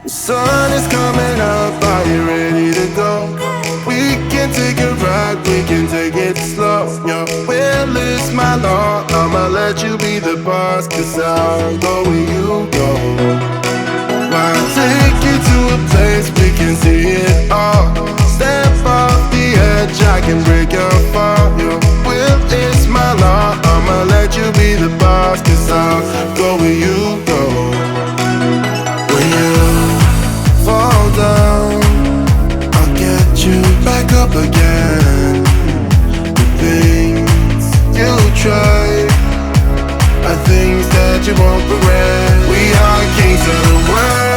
The sun is coming up, are you ready to go? We can take a ride, we can take it slow. Your will is my law, I'ma let you be the boss, 'cause I'll go where you go. I'll take you to a place we can see it all. Step off the edge, I can break your fall. Your will is my law, I'ma let you be the boss, 'cause I'll go where you go. When you fall down, I'll get you back up again. The things you try are things that you won't regret. We are kings of the world,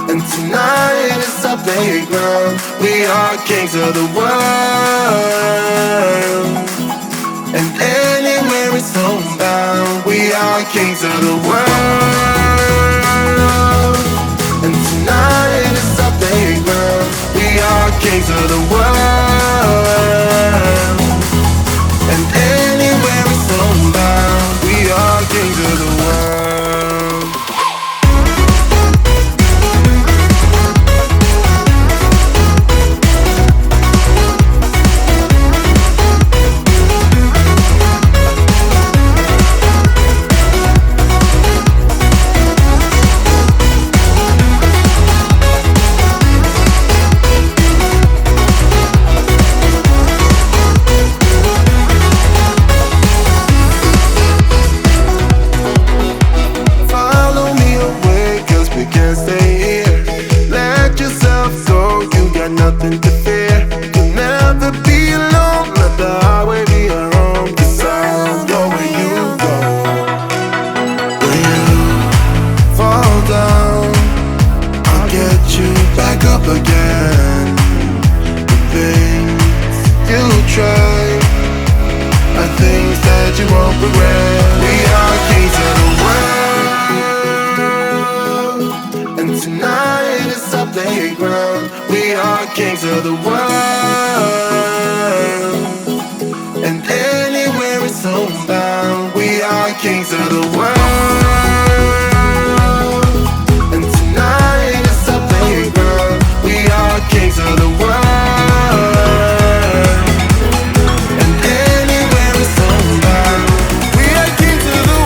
and tonight is our playground. We are kings of the world, and anywhere it's homebound. We are kings of the world, and tonight is our playground. We are kings of the world, and anywhere it's homebound. We are kings of the world. Nothing to fear, you'll never be alone. Let the highway be your home, 'cause I'll go where you go. When you fall down, I'll get you back up again. The things you try are things that you won't regret. We are kings of the world, and tonight is our playground. We are kings of the world, and anywhere it's homebound. We are kings of the world, and tonight is our playground. We are kings of the world, and anywhere it's homebound. We are kings of the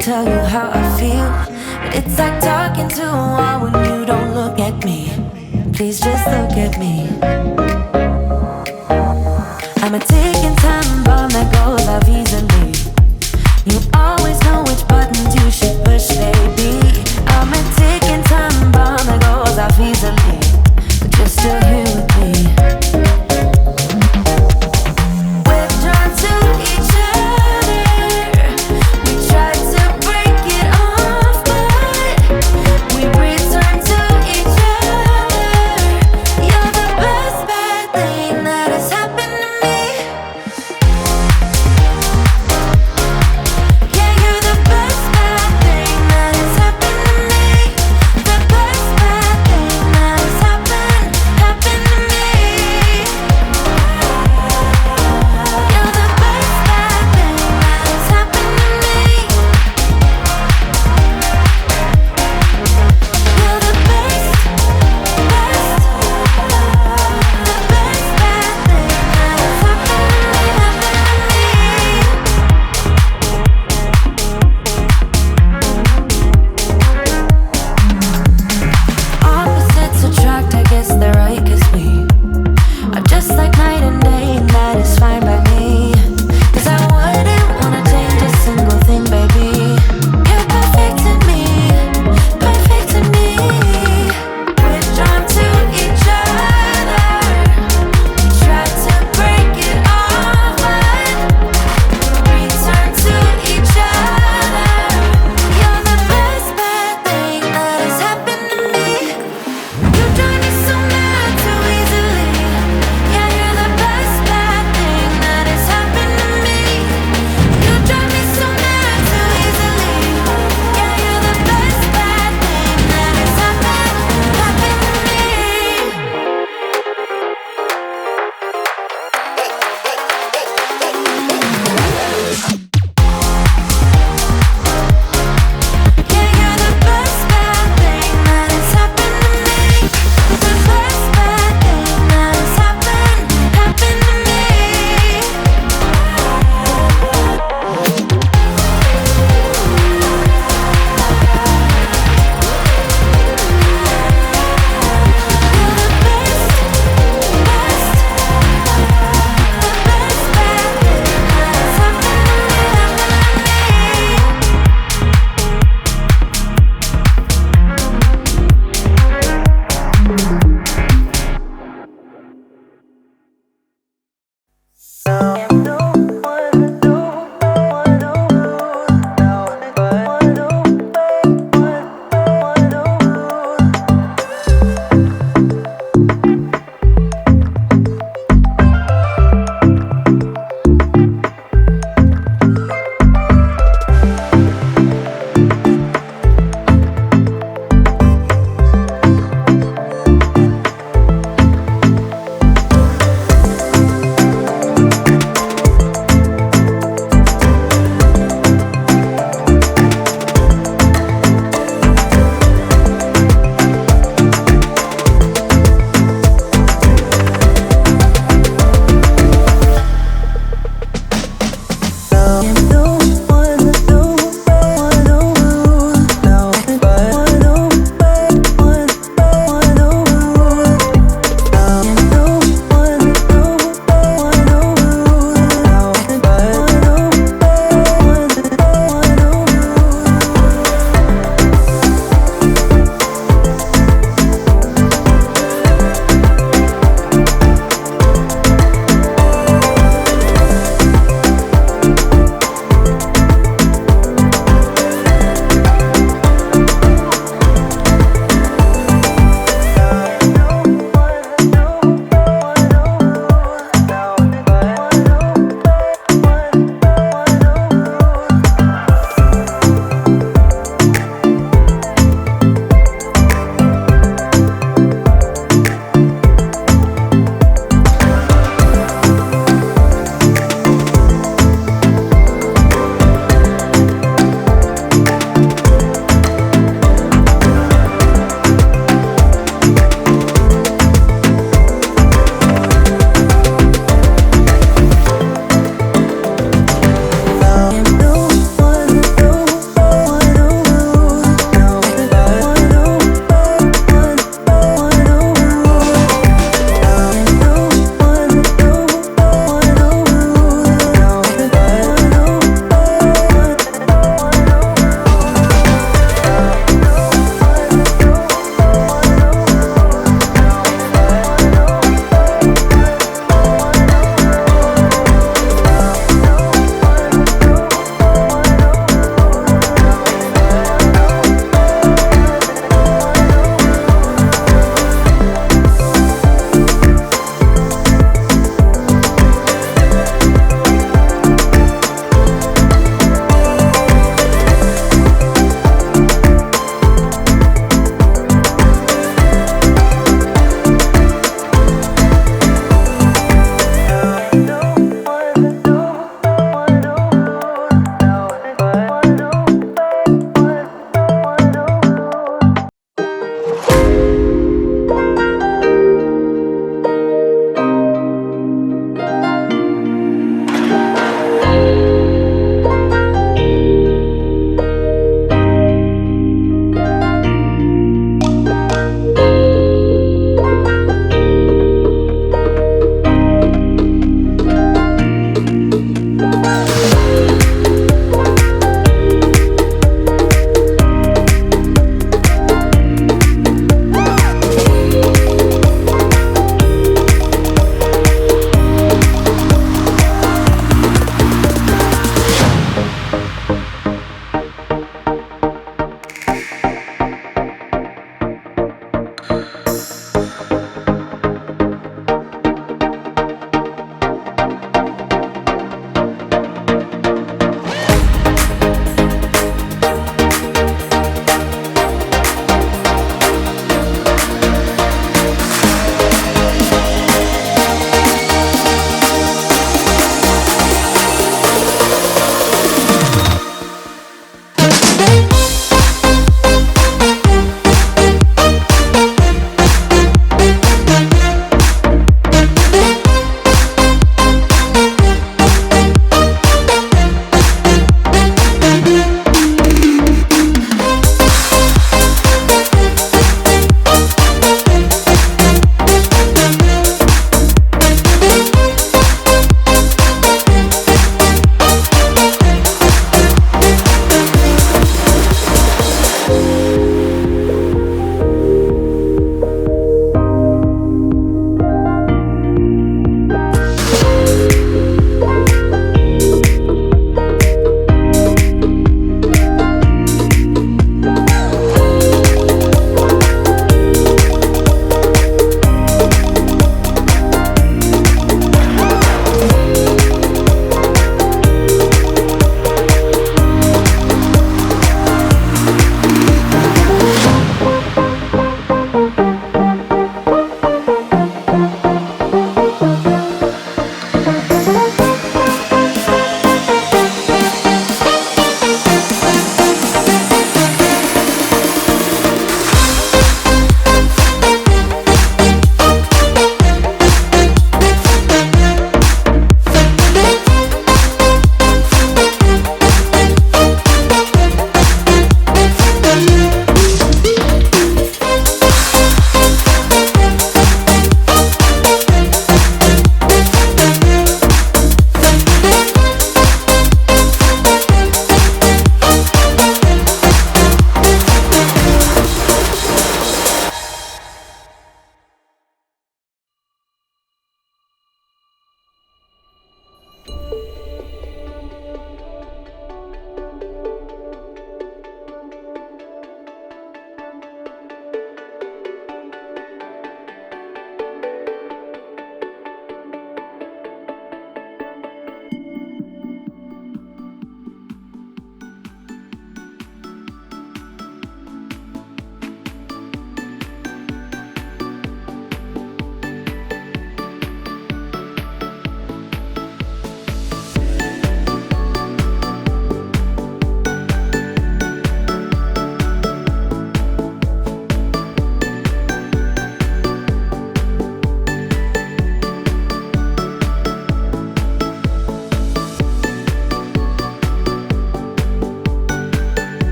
tell you how I feel, but it's like talking to a wall when you don't look at me. Please just look at me. I'm a ticking time bomb that goes off